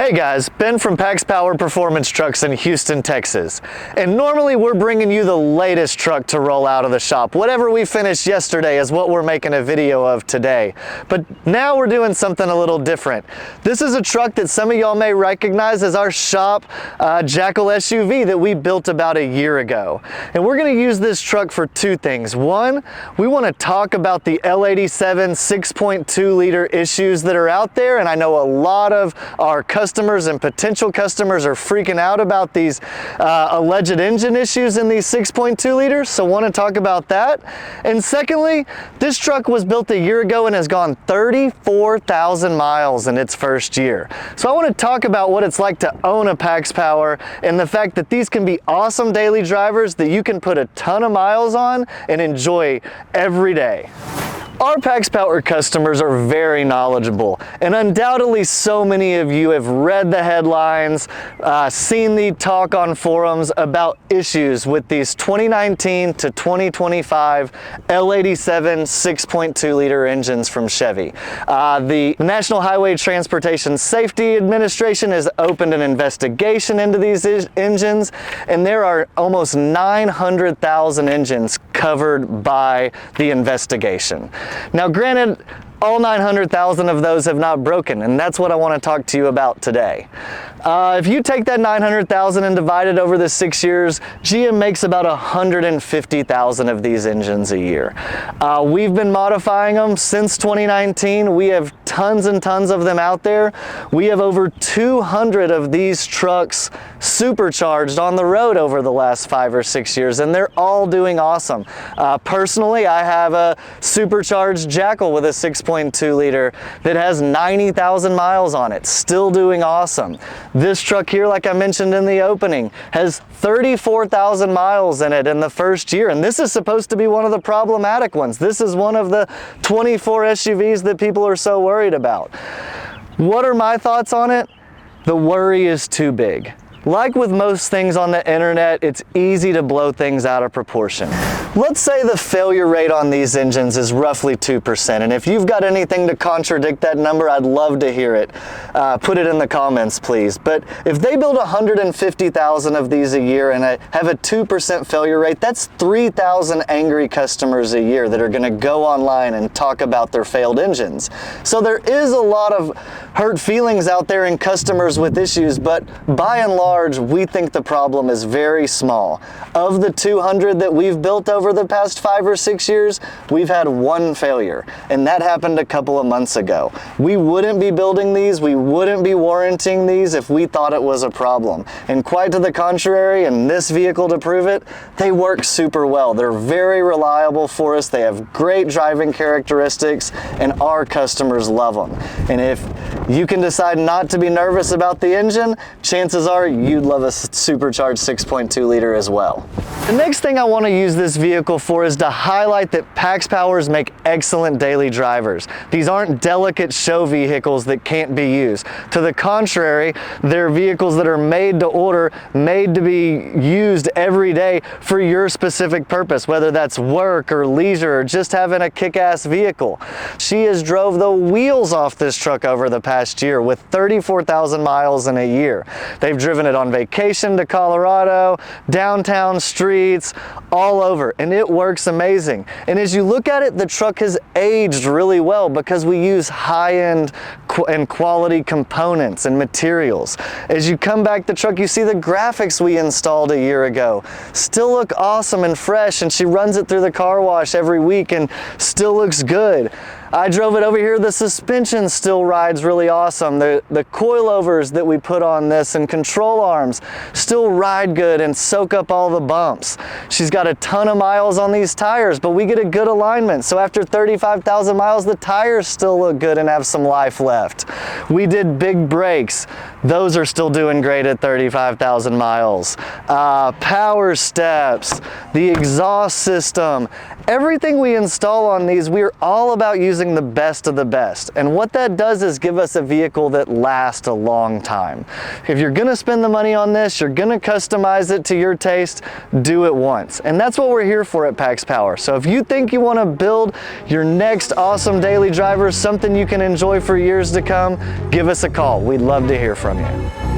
Hey guys, Ben from PaxPower Performance Trucks in Houston, Texas. And normally we're bringing you the latest truck to roll out of the shop. Whatever we finished yesterday is what we're making a video of today. But now we're doing something a little different. This is a truck that some of y'all may recognize as our shop Jackal SUV that we built about a year ago. And we're gonna use this truck for two things. One, we wanna talk about the L87 6.2 liter issues that are out there. And I know a lot of our customers and potential customers are freaking out about these alleged engine issues in these 6.2 liters, so want to talk about that. And secondly, this truck was built a year ago and has gone 34,000 miles in its first year. So I want to talk about what it's like to own a PaxPower and the fact that these can be awesome daily drivers that you can put a ton of miles on and enjoy every day. Our PaxPower customers are very knowledgeable, and undoubtedly so many of you have read the headlines, seen the talk on forums about issues with these 2019 to 2025 L87 6.2 liter engines from Chevy. The National Highway Transportation Safety Administration has opened an investigation into these engines, and there are almost 900,000 engines covered by the investigation. Now granted, all 900,000 of those have not broken, and that's what I want to talk to you about today. If you take that 900,000 and divide it over the 6 years, GM makes about 150,000 of these engines a year. We've been modifying them since 2019. We have tons and tons of them out there. We have over 200 of these trucks supercharged on the road over the last 5 or 6 years, and they're all doing awesome. Personally, I have a supercharged Jackal with a 6.2 liter that has 90,000 miles on it, still doing awesome. This truck here, like I mentioned in the opening, has 34,000 miles in it in the first year, and this is supposed to be one of the problematic ones. This is one of the 24 SUVs that people are so worried about. What are my thoughts on it? The worry is too big. Like with most things on the internet, it's easy to blow things out of proportion. Let's say the failure rate on these engines is roughly 2%, and if you've got anything to contradict that number, I'd love to hear it. Put it in the comments, please. But if they build 150,000 of these a year and have a 2% failure rate, that's 3,000 angry customers a year that are gonna go online and talk about their failed engines. So there is a lot of hurt feelings out there in customers with issues, but by and large, we think the problem is very small. Of the 200 that we've built over the past 5 or 6 years, we've had one failure, and that happened a couple of months ago. We wouldn't be building these, we wouldn't be warranting these if we thought it was a problem. And quite to the contrary, and this vehicle to prove it, they work super well. They're very reliable for us, they have great driving characteristics, and our customers love them. And if you can decide not to be nervous about the engine, chances are you'd love a supercharged 6.2 liter as well. The next thing I want to use this vehicle for is to highlight that PaxPowers make excellent daily drivers. These aren't delicate show vehicles that can't be used. To the contrary, they're vehicles that are made to order, made to be used every day for your specific purpose, whether that's work or leisure or just having a kick-ass vehicle. She has drove the wheels off this truck over the past year with 34,000 miles in a year. They've driven it on vacation to Colorado, downtown streets, all over, and it works amazing. And as you look at it, the truck has aged really well because we use high-end and quality components and materials. As you come back the truck, you see the graphics we installed a year ago still look awesome and fresh, and she runs it through the car wash every week and still looks good. I drove it over here, the suspension still rides really awesome. The coilovers that we put on this and control arms still ride good and soak up all the bumps. She's got a ton of miles on these tires, but we get a good alignment. So after 35,000 miles, the tires still look good and have some life left. We did big brakes. Those are still doing great at 35,000 miles. Power steps, the exhaust system, everything we install on these, we're all about using the best of the best. And what that does is give us a vehicle that lasts a long time. If you're gonna spend the money on this, you're gonna customize it to your taste, do it once. And that's what we're here for at PaxPower. So if you think you wanna build your next awesome daily driver, something you can enjoy for years to come, give us a call. We'd love to hear from you. from you.